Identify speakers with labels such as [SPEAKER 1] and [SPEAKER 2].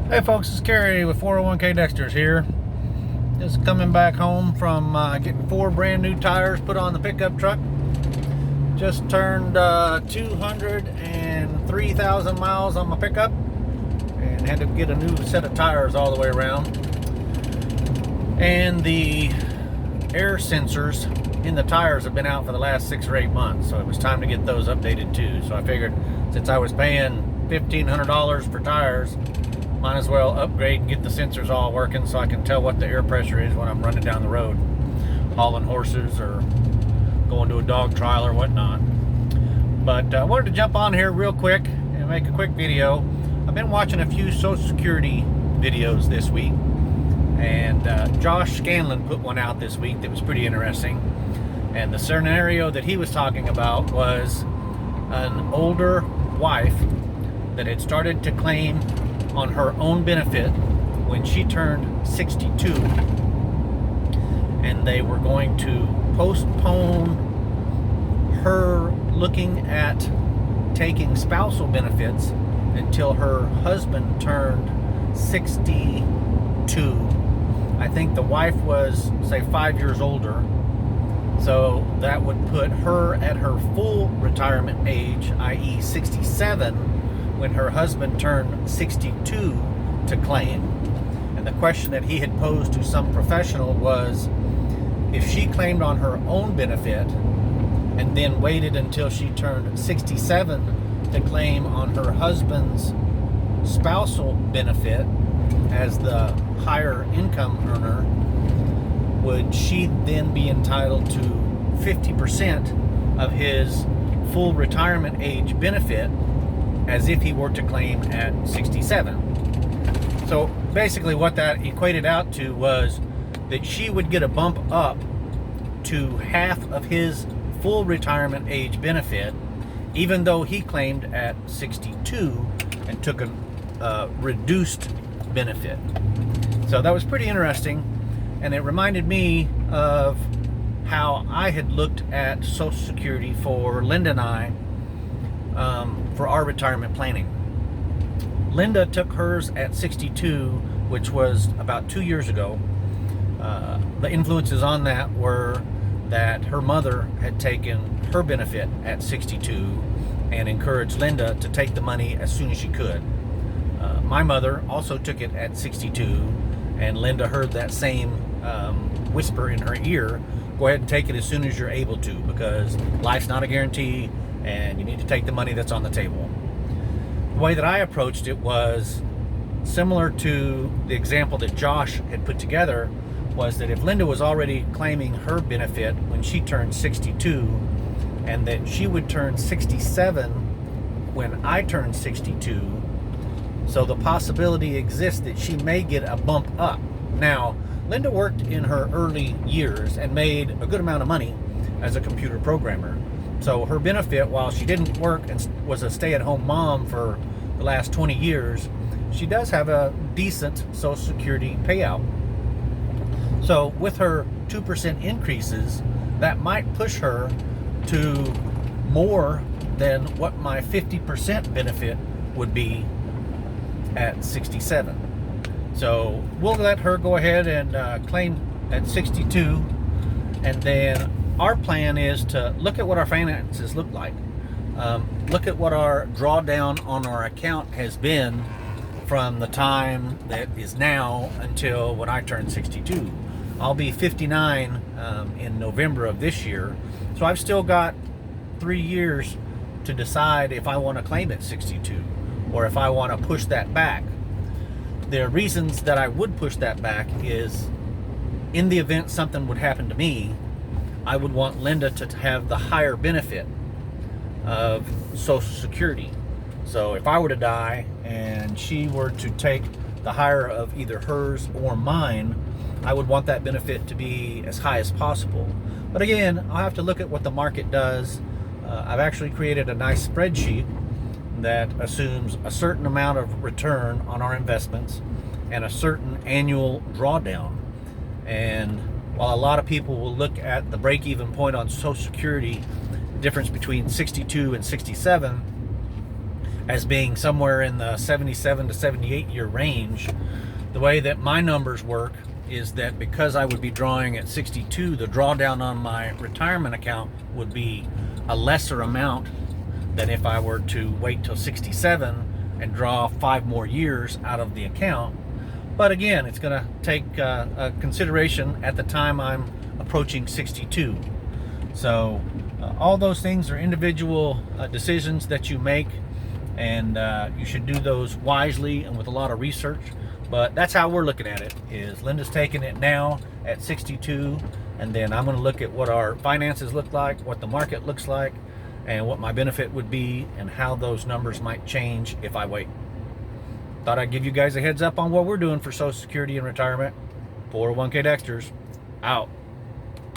[SPEAKER 1] Hey folks, it's Kerry with 401k Dexter's here. Just coming back home from getting 4 brand new tires put on the pickup truck. Just turned 203,000 miles on my pickup and had to get a new set of tires all the way around. And the air sensors in the tires have been out for the last 6 or 8 months, so it was time to get those updated too. So I figured since I was paying $1,500 for tires, might as well upgrade and get the sensors all working so I can tell what the air pressure is when I'm running down the road, hauling horses or going to a dog trial or whatnot. But I wanted to jump on here real quick and make a quick video. I've been watching a few Social Security videos this week, and Josh Scanlon put one out this week that was pretty interesting. And the scenario that he was talking about was an older wife that had started to claim on her own benefit when she turned 62, and they were going to postpone her looking at taking spousal benefits until her husband turned 62. I think the wife was, say, 5 years older, so that would put her at her full retirement age, i.e. 67, when her husband turned 62 to claim. And the question that he had posed to some professional was, if she claimed on her own benefit and then waited until she turned 67 to claim on her husband's spousal benefit as the higher income earner, would she then be entitled to 50% of his full retirement age benefit as if he were to claim at 67. So basically what that equated out to was that she would get a bump up to half of his full retirement age benefit, even though he claimed at 62 and took a reduced benefit. So that was pretty interesting, and it reminded me of how I had looked at Social Security for Linda and I, for our retirement planning. Linda took hers at 62, which was about 2 years ago. The influences on that were that her mother had taken her benefit at 62 and encouraged Linda to take the money as soon as she could. My mother also took it at 62, and Linda heard that same whisper in her ear, go ahead and take it as soon as you're able to, because life's not a guarantee and you need to take the money that's on the table. The way that I approached it was similar to the example that Josh had put together, was that if Linda was already claiming her benefit when she turned 62, and that she would turn 67 when I turned 62, so the possibility exists that she may get a bump up. Now, Linda worked in her early years and made a good amount of money as a computer programmer. So her benefit, while she didn't work and was a stay-at-home mom for the last 20 years, she does have a decent Social Security payout. So with her 2% increases, that might push her to more than what my 50% benefit would be at 67. So we'll let her go ahead and claim at 62, and then our plan is to look at what our finances look like. Look at what our drawdown on our account has been from the time that is now until when I turn 62. I'll be 59 in November of this year, so I've still got 3 years to decide if I want to claim at 62 or if I want to push that back. The reasons that I would push that back is, in the event something would happen to me, I would want Linda to have the higher benefit of Social Security. So if I were to die and she were to take the higher of either hers or mine, I would want that benefit to be as high as possible. But again, I'll have to look at what the market does. I've actually created a nice spreadsheet that assumes a certain amount of return on our investments and a certain annual drawdown. And while a lot of people will look at the break-even point on Social Security, the difference between 62 and 67, as being somewhere in the 77 to 78 year range. The way that my numbers work is that because I would be drawing at 62, the drawdown on my retirement account would be a lesser amount than if I were to wait till 67 and draw 5 more years out of the account. But again, it's going to take a consideration at the time I'm approaching 62. So all those things are individual decisions that you make, and you should do those wisely and with a lot of research. But that's how we're looking at it, is Linda's taking it now at 62, and then I'm going to look at what our finances look like, what the market looks like, and what my benefit would be, and how those numbers might change if I wait. Thought I'd give you guys a heads up on what we're doing for Social Security and retirement. 401k Dexters, out.